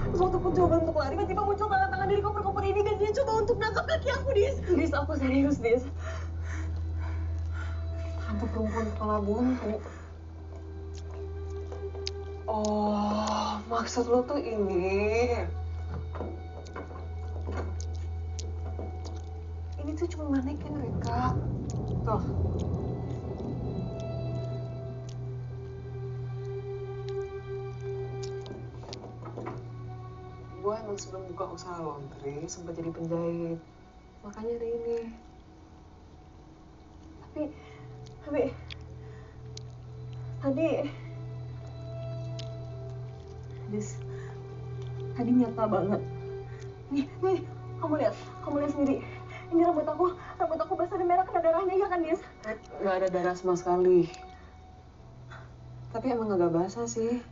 Terus waktu aku coba untuk lari, tiba-tiba muncul tangan-tangan dari koper-koper ini dan dia coba untuk nangkap kaki aku, Dis. Dis, aku serius, Dis. Hantu perempuan kepala buntu. Oh, maksud lo tuh ini. Ini tuh cuma manekin, Rika. Tuh. Gue emang sebelum buka usaha laundry sempat jadi penjahit. Makanya ada ini. Tapi tadi Dis, tadi nyata banget. Nih, kamu lihat sendiri. Ini rambut aku basah dan merah kena darahnya, ya kan, Dis? Gak ada darah sama sekali. Tapi emang agak basah sih.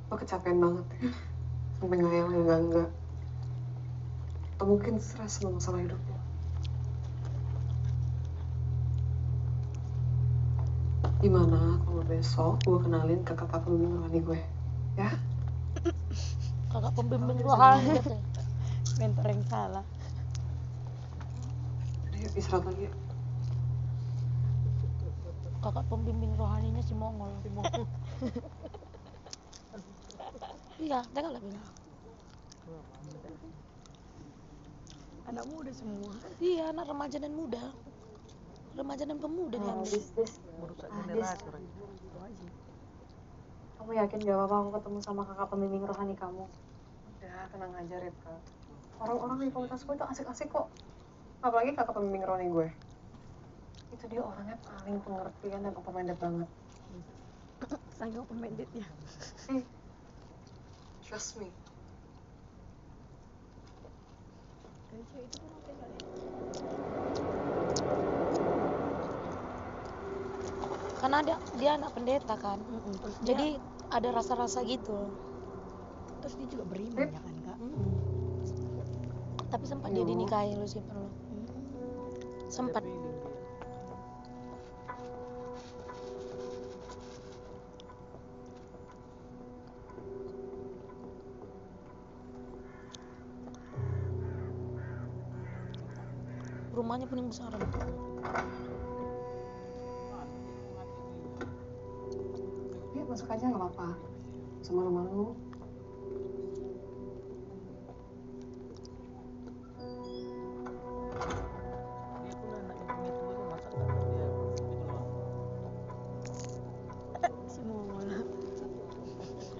Lo kecapean banget ya. Sampai ngayal enggak. Atau mungkin stres sama masalah hidup lo. Gimana kalau besok gue kenalin ke kakak pembimbing rohani gue, ya? Kakak pembimbing rohani gitu. Mentor yang salah. Udah yuk istirahat lagi. Kakak pembimbing rohaninya si Mongol. Iya, jangan lah bilang. Anak muda semua. Iya, anak remaja dan muda. Remaja dan pemuda diambil. Dis. Merusak Dis. generasi orang itu aja. Kamu yakin gak apa-apa aku ketemu sama kakak pembimbing rohani kamu? Udah, tenang aja Ripka. Orang-orang di komunitas gue itu asik-asik kok. Apalagi kakak pembimbing rohani gue. Itu dia orangnya paling pengertian dan open-minded banget. Saking open-minded ya. Trust me. Itu pun oke kali. Karena dia anak pendeta kan. Jadi ada rasa-rasa gitu. Terus dia juga beriman ya kan, Kak? Tapi sempat dia dinikahi lo sih perlu. Sempat. Rumahnya paling besar. Ya masuk aja nggak apa-apa. Semalu-malu. Dia pun anaknya punya tua itu masa nggak tahu dia gitu loh. Semua.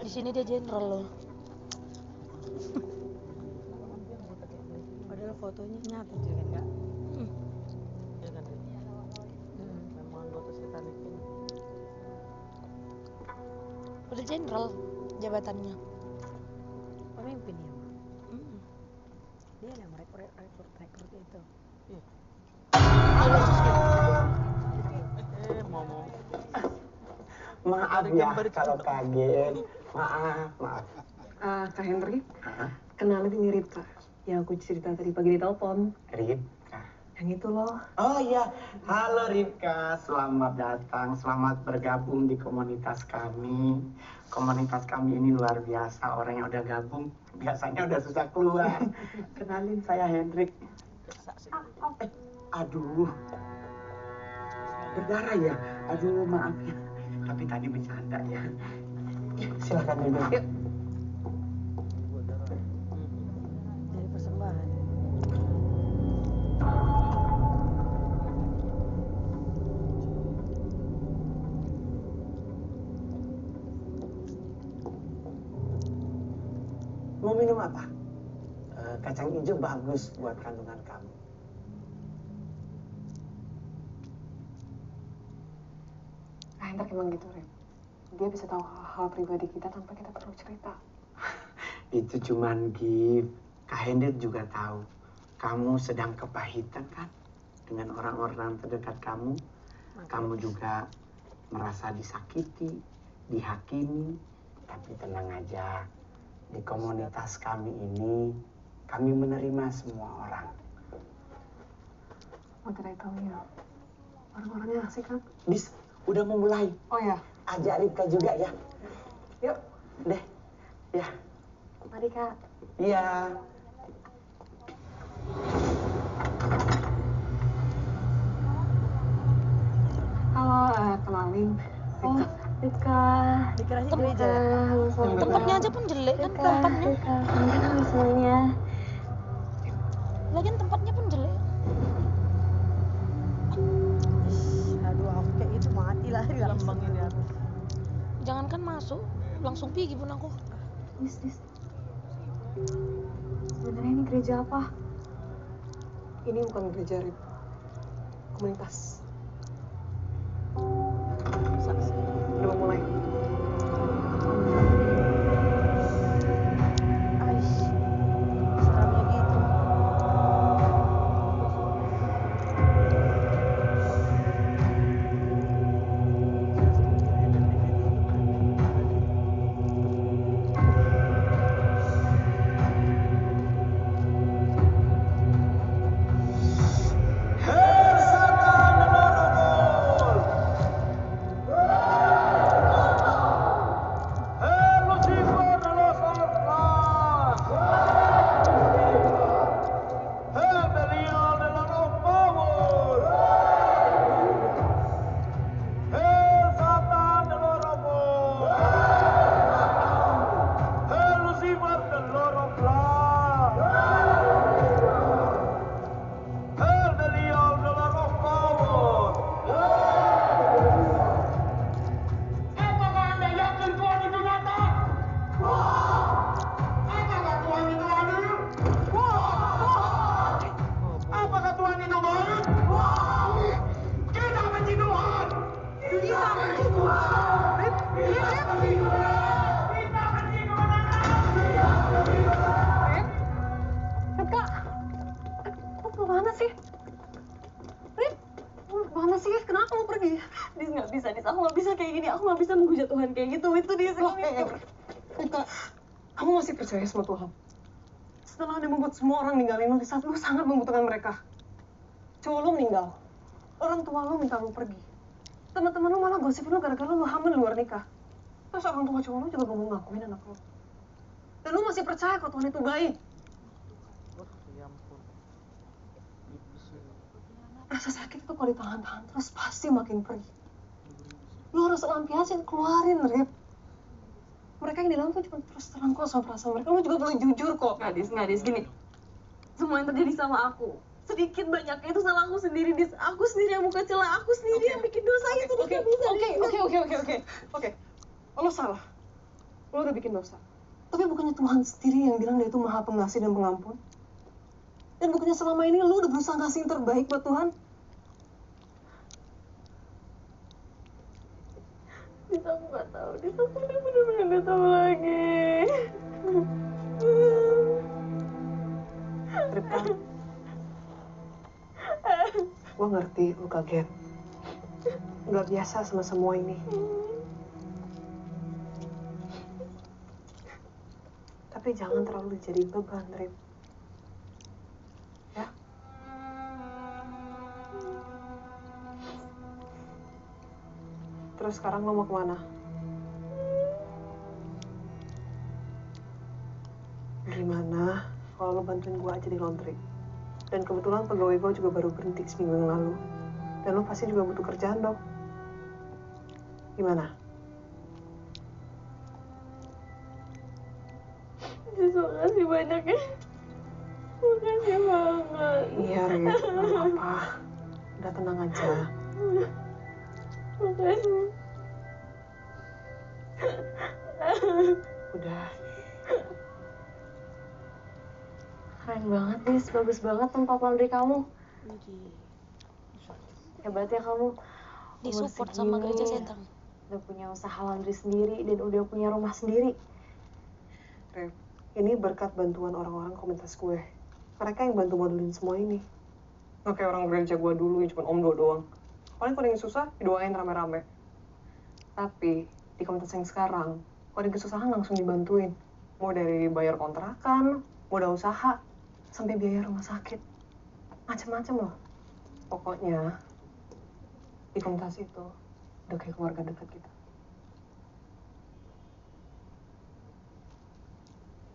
Di sini dia jenderal loh. Padahal fotonya nyata juga kan, Kak? Ya kan dia. Memang anggota satanik ini. Udah jenderal jabatannya. Pemimpin ya, Ma? Dia yang rekrut itu. Momo. Maaf ya kalau kaget. Maaf. Kak Henry, kenalin ini Ripka. Yang aku cerita tadi pagi di telepon. Ripka. Yang itu loh. Oh iya, halo Ripka. Selamat datang, selamat bergabung di komunitas kami. Komunitas kami ini luar biasa. Orang yang udah gabung biasanya udah susah keluar. Kenalin saya Hendrik. Aduh. Berdarah ya? Aduh, maaf ya. Tapi tadi bercanda ya. Silakan duduk. Yuk. Dari persembahan. Mau minum apa? Kacang hijau bagus buat kandungan kamu. Kak Hendrik emang gitu, Rip. Dia bisa tahu hal-hal pribadi kita tanpa kita perlu cerita. Itu cuman gift. Kak Hendrik juga tahu. Kamu sedang kepahitan kan? Dengan orang-orang terdekat kamu. Kamu juga merasa disakiti, dihakimi. Tapi tenang aja. Di komunitas kami ini, kami menerima semua orang. What did I tell you? Orang-orangnya asik kan? Dis, udah mau mulai. Oh ya, Ajak Ripka juga ya. yuk. Deh. Ya. Mari Kak. Iya. Halo, kenalin. Oh, Ripka. Dikira sih gereja. Tempatnya aja pun jelek kan tempatnya. Mungkin aku senangnya. Lagian tempatnya pun jelek. Aduh, aku kayak gitu mati lah di dalam Lambang ini atas. Jangankan masuk, langsung pergi pun aku. Dis. Sebenarnya ini gereja apa? Ini bukan gereja, Rip. Komunitas. Saksi. Udah mau mulai. Aish, seramnya gitu. Dis nggak bisa, Dis. Aku nggak bisa kayak gini. Aku nggak bisa menghujat Tuhan kayak gitu. Itu Dis. Ripka, kamu masih percaya sama Tuhan? Setelah dia membuat semua orang ninggalin lu di saat lu sangat membutuhkan mereka. Cowok lu meninggal. Orang tua lu minta lu pergi. Teman-teman lu malah gosip lu gara-gara lu hamil di luar nikah. Terus orang tua cowok lu juga gak mau ngakuin anak lu. Dan lu masih percaya kalau Tuhan itu baik. Oh, ya ampun. Iblis ini. Rasa sakit itu kalau ditahan-tahan terus pasti makin perih. Lu harus lampiasin, keluarin, Rip. Mereka yang di dalam tuh cuma terus terang kok sama perasaan mereka. Lu juga boleh jujur kok. Nggak, Dis. Gini. Semua yang terjadi sama aku. Sedikit banyaknya itu salah aku sendiri, Dis. Aku sendiri yang buka celah. Aku sendiri yang bikin dosa itu. Dis. Nggak bisa, Dis. Oke. Lo salah. Lo udah bikin dosa. Tapi bukannya Tuhan sendiri yang bilang dia itu maha pengasih dan pengampun? Dan bukannya selama ini lo udah berusaha ngasih yang terbaik buat Tuhan? Dis, aku nggak tahu. Dis, aku udah bener-bener nggak tahu lagi. Ripka, gue ngerti lo kaget. Nggak biasa sama semua ini. Tapi jangan terlalu jadi beban, Rip. Ya? Terus sekarang lo mau kemana? Gimana kalau lo bantuin gue aja di laundry? Dan kebetulan pegawai gue juga baru berhenti seminggu yang lalu. Dan lo pasti juga butuh kerjaan dong. Gimana? Dis, makasih banyak ya. Makasih banget. Iya, Rip. Gak apa-apa. Udah tenang aja. Makasih. Udah. Keren banget, Dis. Bagus banget tempat laundry kamu. Hebat ya kamu. Disupport sama gereja setan. Udah punya usaha laundry sendiri dan udah punya rumah sendiri. Rip, ini berkat bantuan orang-orang komunitas gue. Mereka yang bantu modulin semua ini. Nggak kayak orang gereja gue dulu yang cuma omdo doang. Paling kalau yang susah, didoain rame-rame. Tapi di komunitas yang sekarang, kalau ada kesusahan langsung dibantuin. Mau dari bayar kontrakan, modal usaha, sampai biaya rumah sakit. Macem-macem loh. Pokoknya, di komunitas itu udah kayak keluarga dekat kita.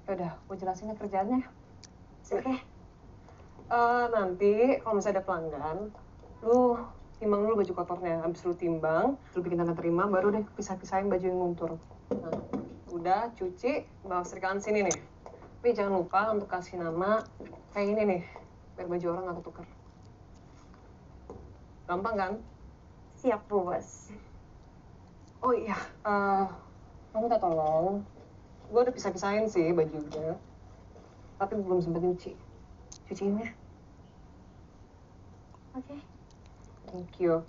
Yaudah, gue jelasinnya kerjaannya. Oke. Nanti kalau misalnya ada pelanggan, lu timbang dulu baju kotornya. Habis lu timbang, lu bikin tanda terima, baru deh pisah-pisahin baju yang luntur. Nah, udah cuci, bawa serikalan sini nih. Tapi jangan lupa untuk kasih nama kayak ini nih, biar baju orang nggak ketukar. Gampang kan? Siap, Bu Bos. Oh iya, kamu minta tolong. Gue udah pisah-pisahin sih bajunya, tapi belum sempat nyuci. Cuciin ya. Oke. Thank you.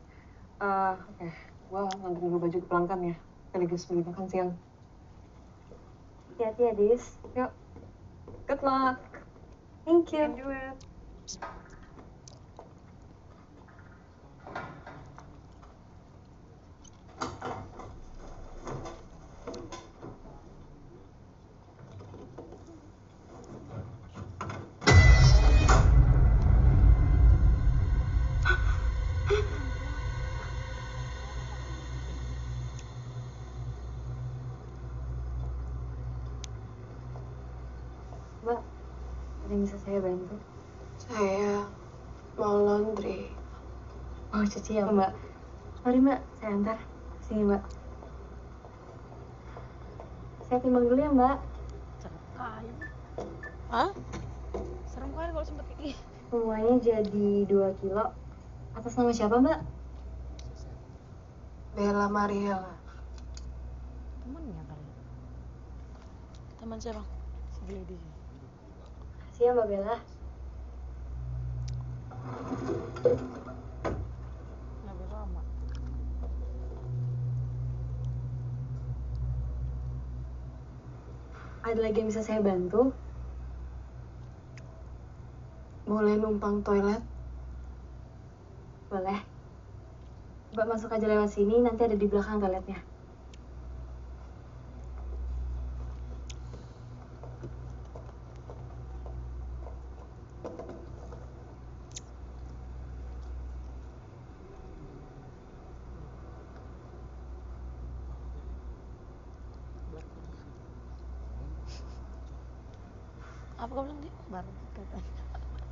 Oke, gue nganterin dulu baju ke pelanggan ya. Sekaligus beli makan siang. Hati-hati ya, Dis. Yuk. Good luck. Thank you. Enjoy it. Mbak, ada yang bisa saya bantu? Saya mau laundry. Oh, cuci ya, Mbak. Mari, Mbak. Saya antar. Sini, Mbak. Saya timbang dulu ya, Mbak. Hah? Serem kali kalau sempet kayak gini. Semuanya jadi 2 kilo. Atas nama siapa, Mbak? Bella Mariela. Temennya kali. Teman siapa? Si Glady. Makasih ya, Mbak Bella. Lebih lama. Ada lagi yang bisa saya bantu? Boleh numpang toilet? Boleh. Mbak masuk aja lewat sini, nanti ada di belakang toiletnya. Apa kau bilang dia? Baru katanya.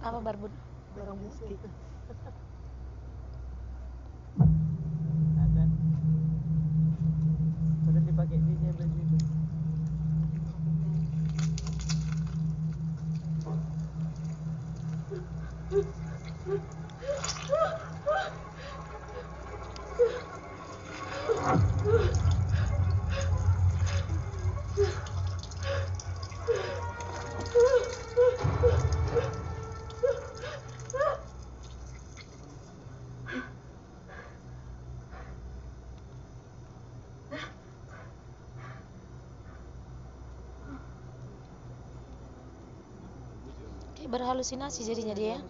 Apa barbun? Barang bukti. Ada. Udah dipakai dia baju itu. Kayak berhalusinasi jadinya dia.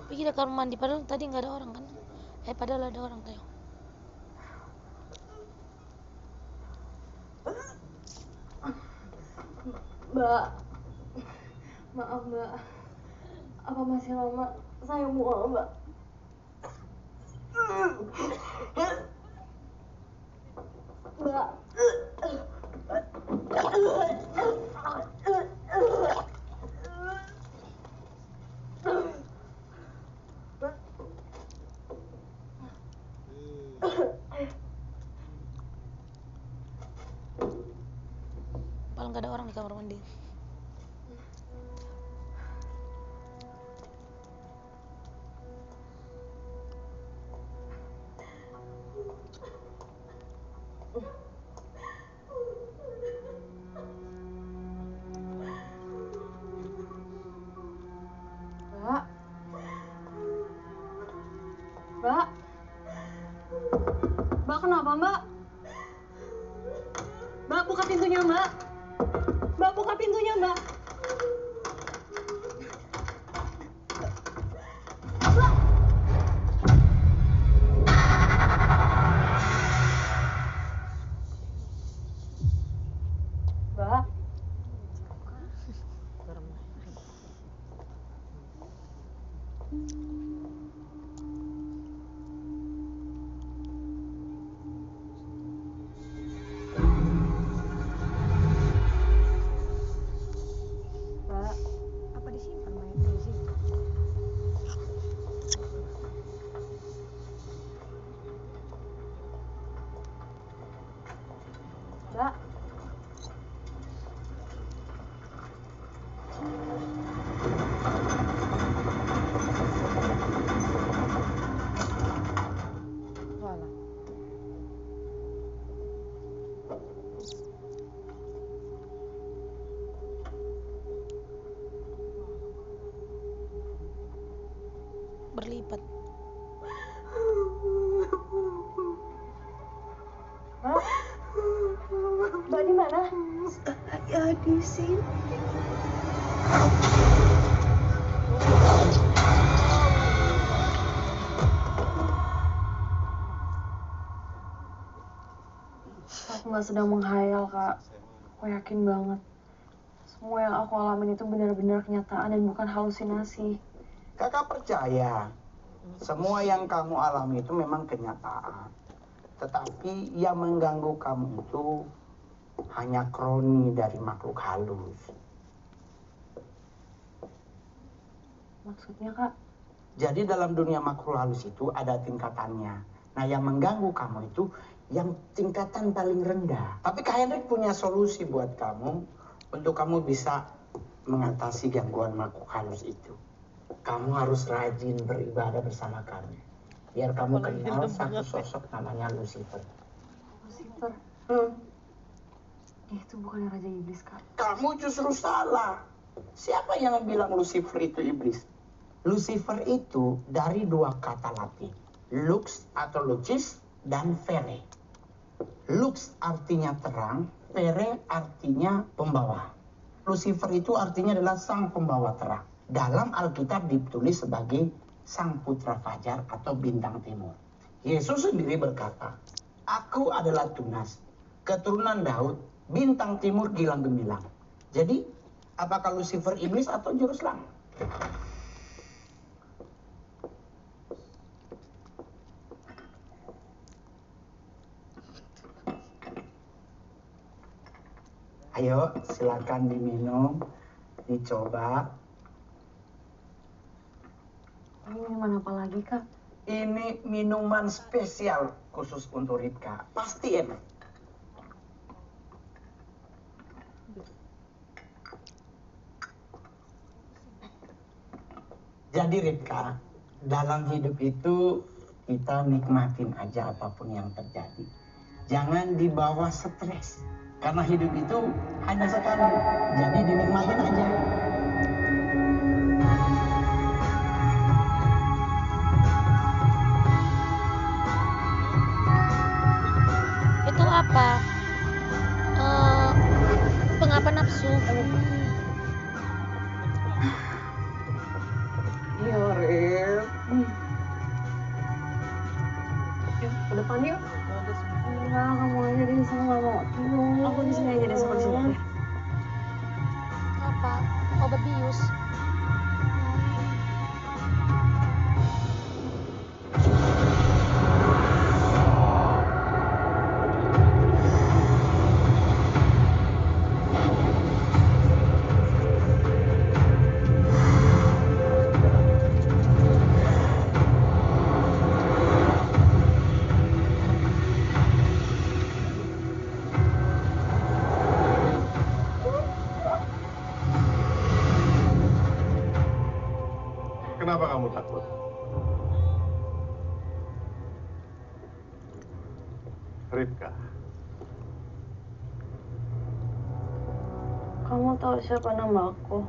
Pergi ke kamar mandi, padahal tadi nggak ada orang kan? Padahal ada orang kayak. Mbak, maaf Mbak. Apa masih lama? Saya mual, Mbak. Mbak. Paling nggak ada orang di kamar mandi. Mbak. Mbak. Mbak kenapa, Mbak? Mbak, buka pintunya, Mbak. Mbak, buka pintunya, Mbak. berlipat. Mbak di mana? Ya di sini. Aku nggak sedang menghayal, Kak. Aku yakin banget. Semua yang aku alamin itu benar-benar kenyataan dan bukan halusinasi. Kakak percaya, semua yang kamu alami itu memang kenyataan. Tetapi yang mengganggu kamu itu hanya kroni dari makhluk halus. Maksudnya, Kak? Jadi dalam dunia makhluk halus itu ada tingkatannya. Nah, yang mengganggu kamu itu yang tingkatan paling rendah. Tapi Kak Hendrik punya solusi buat kamu untuk kamu bisa mengatasi gangguan makhluk halus itu. Kamu harus rajin beribadah bersama kami. Biar kamu kenal satu sosok namanya Lucifer. Lucifer? Itu bukan Raja Iblis, Kak. Kamu justru salah. Siapa yang bilang Lucifer itu iblis? Lucifer itu dari dua kata Latin. Lux atau lucis dan fere. Lux artinya terang, fere artinya pembawa. Lucifer itu artinya adalah sang pembawa terang. Dalam Alkitab ditulis sebagai sang putra fajar atau bintang timur. Yesus sendiri berkata, "Aku adalah Tunas, keturunan Daud, bintang timur gilang gemilang." Jadi, apakah Lucifer iblis atau juru selamat? Ayo, silakan diminum, dicoba. Ini minuman apa lagi, Kak? Ini minuman spesial khusus untuk Ripka. Pasti enak. Jadi Ripka, dalam hidup itu kita nikmatin aja apapun yang terjadi. Jangan dibawa stres. Karena hidup itu hanya sekali. Jadi dinikmatin aja. Itu apa? Pengapa nafsu? Iya, Rip. Yuk, ke depan yuk. Enggak, kamu aja di sini nggak mau. Aku di sini aja deh sama di sini. Apa? Obat bius. Kenapa kamu takut? Ripka, Kamu tahu siapa nama aku?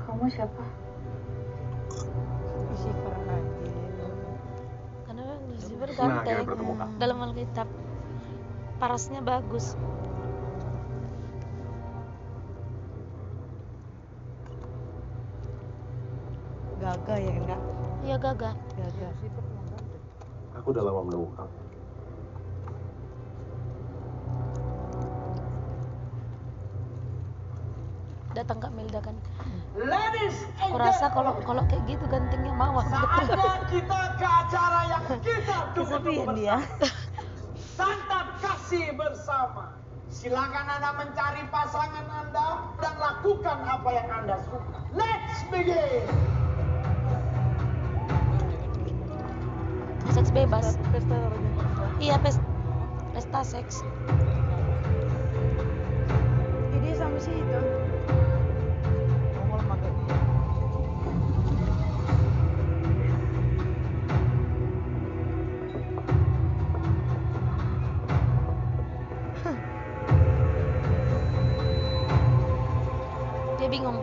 Kamu siapa? Lucifer aja. Karena Lucifer Nah, akhirnya ganteng. bertemu kamu. Dalam Alkitab parasnya bagus. Gagah ya enggak? Iya gagah. Gagah. aku udah lama menunggu kamu. Datang Kak Melda kan. Ladies and Aku rasa kalau kayak gitu gantengnya mawar. saatnya kita ke acara yang kita tunggu-tunggu Kesepian dia. Santap kasih bersama. Silakan Anda mencari pasangan Anda dan lakukan apa yang Anda suka. Let's begin. Seks bebas. Pesta orang Iya, pesta seks. Jadi sampai situ. ngomong pakai dia. Dia bingung.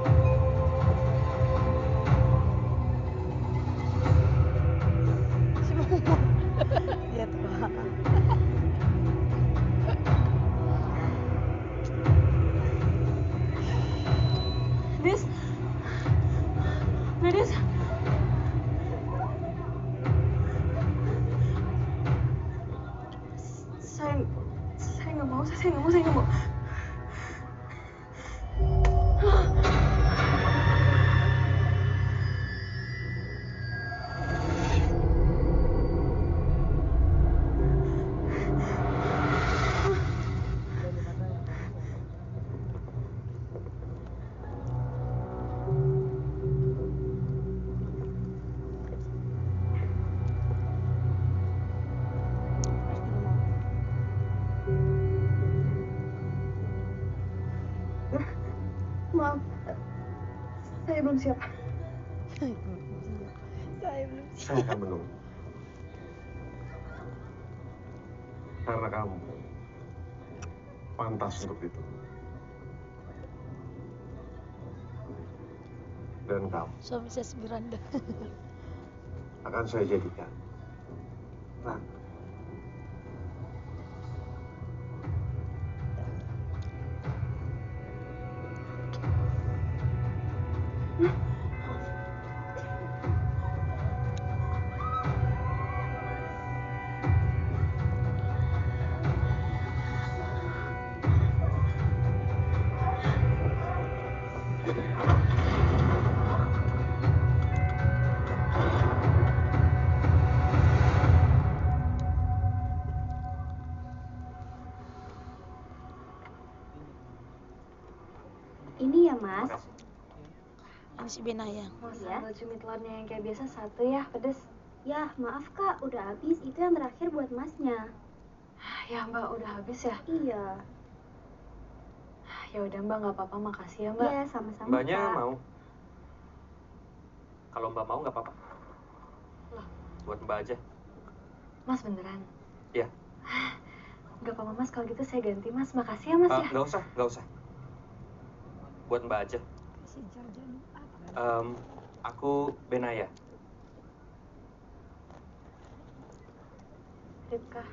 Maaf, saya belum siap. Saya akan menunggu. Karena kamu pantas untuk itu. Dan kamu Suami saya Miranda. akan saya jadikan. Nah, Ini ya, Mas. Ini si Benaya. Mas, sambal cumi telurnya yang kayak biasa satu ya, pedes. Ya, maaf Kak, udah habis. Itu yang terakhir buat Masnya. Ya Mbak, udah habis ya? Iya. Ya udah Mbak, nggak apa-apa. Makasih ya Mbak. Iya, sama-sama Mbaknya Kak. mau? Kalau Mbak mau nggak apa-apa. Loh. Buat Mbak aja. Mas beneran? Iya. Nggak apa-apa Mas, kalau gitu saya ganti Mas. Makasih ya Mas ya. Nggak usah, nggak usah. Buat Mbak aja. Aku Benaya. Ripka.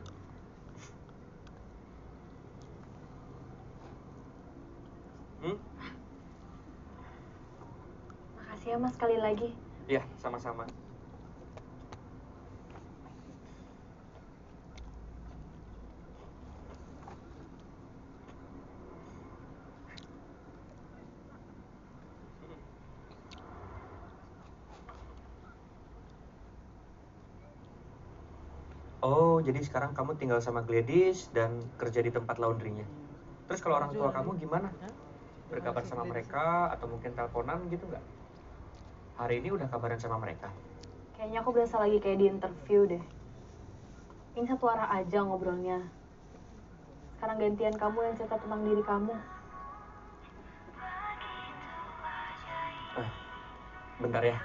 Makasih ya Mas sekali lagi. Iya, sama-sama. Oh, jadi sekarang kamu tinggal sama Gladys dan kerja di tempat laundrynya. Terus kalau orang tua kamu gimana? Berkabar sama mereka atau mungkin teleponan gitu nggak? Hari ini udah kabaran sama mereka? Kayaknya aku berasa lagi kayak di interview deh. Ini satu arah aja ngobrolnya. Sekarang gantian kamu yang cerita tentang diri kamu. Bentar ya.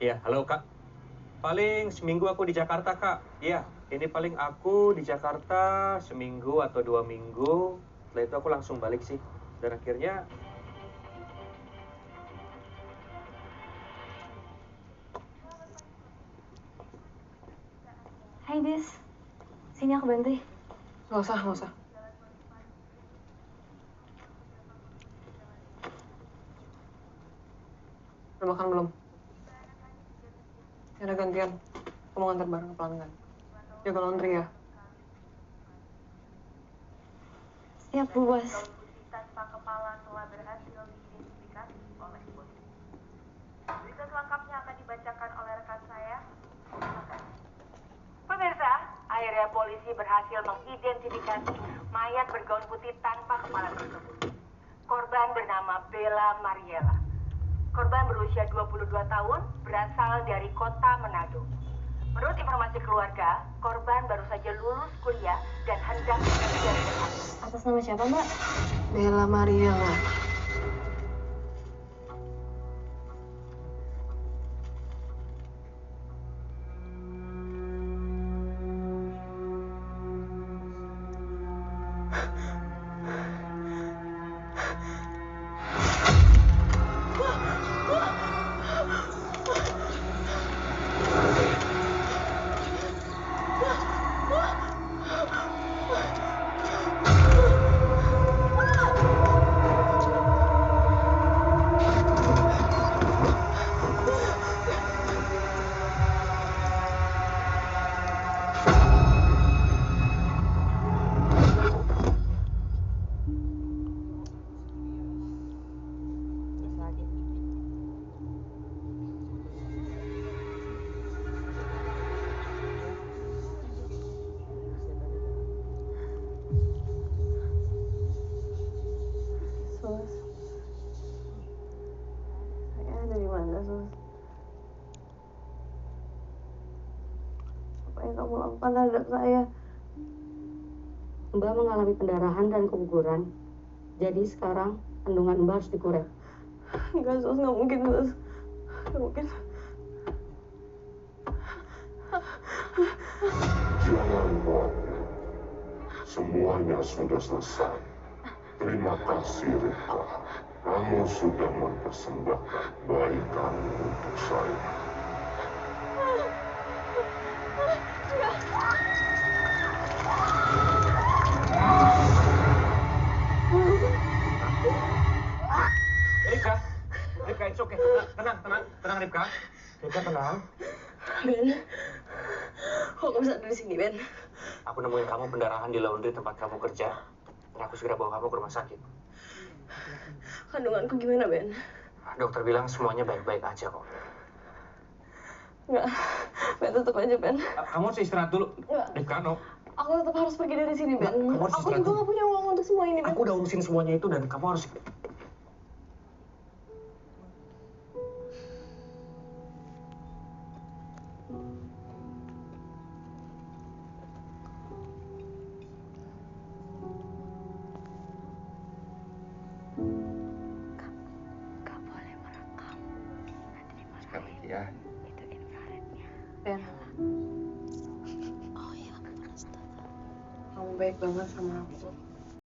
Iya, halo Kak. Paling seminggu aku di Jakarta, Kak. Iya, ini paling aku di Jakarta seminggu atau 2 minggu. Setelah itu aku langsung balik sih. Dan akhirnya... Hai Dis, sini aku bantu. Nggak usah, nggak usah. Udah makan belum? Ya udah gantian. Kamu ngantar barang ke pelanggan. Jaga laundry ya. Siap Bu Bos. Tanpa kepala telah berhasil diidentifikasi oleh polisi. Berita selengkapnya akan dibacakan oleh rekan saya. Pemirsa, akhirnya polisi berhasil mengidentifikasi mayat bergaun putih tanpa kepala tersebut. Korban bernama Bella Mariela. Korban berusia 22 tahun, berasal dari kota Manado. Menurut informasi keluarga, korban baru saja lulus kuliah dan hendak bekerja di Jakarta. Atas nama siapa Mbak? Bella Mariela. luka dada saya. Mbak mengalami pendarahan dan keguguran. Jadi sekarang kandungan Mbak harus dikorek. Enggak, Sus, nggak mungkin, Sus. Nggak mungkin. Jangan khawatir. Semuanya sudah selesai. Terima kasih, Rika. Kamu sudah mempersembahkan bayi kamu untuk saya. Ripka, it's okay. Tenang, Ripka. Ripka, tenang. Ben, kok kamu bisa ada di sini, Ben? Aku nemuin kamu pendarahan di laundry tempat kamu kerja. Dan aku segera bawa kamu ke rumah sakit. Kandunganku gimana, Ben? Dokter bilang semuanya baik-baik aja kok. Enggak, Ben, tetap aja, Ben. Kamu harus istirahat dulu. Enggak. Ripka, no. Aku tetap harus pergi dari sini, Ben. Aku juga nggak punya uang untuk semua ini, Ben. Aku udah urusin semuanya itu dan kamu harus... Gak boleh merekam. Nanti dimarahin. Ya. Itu infrarednya. Ben, Oh ya, aku merasa. kamu baik banget sama aku.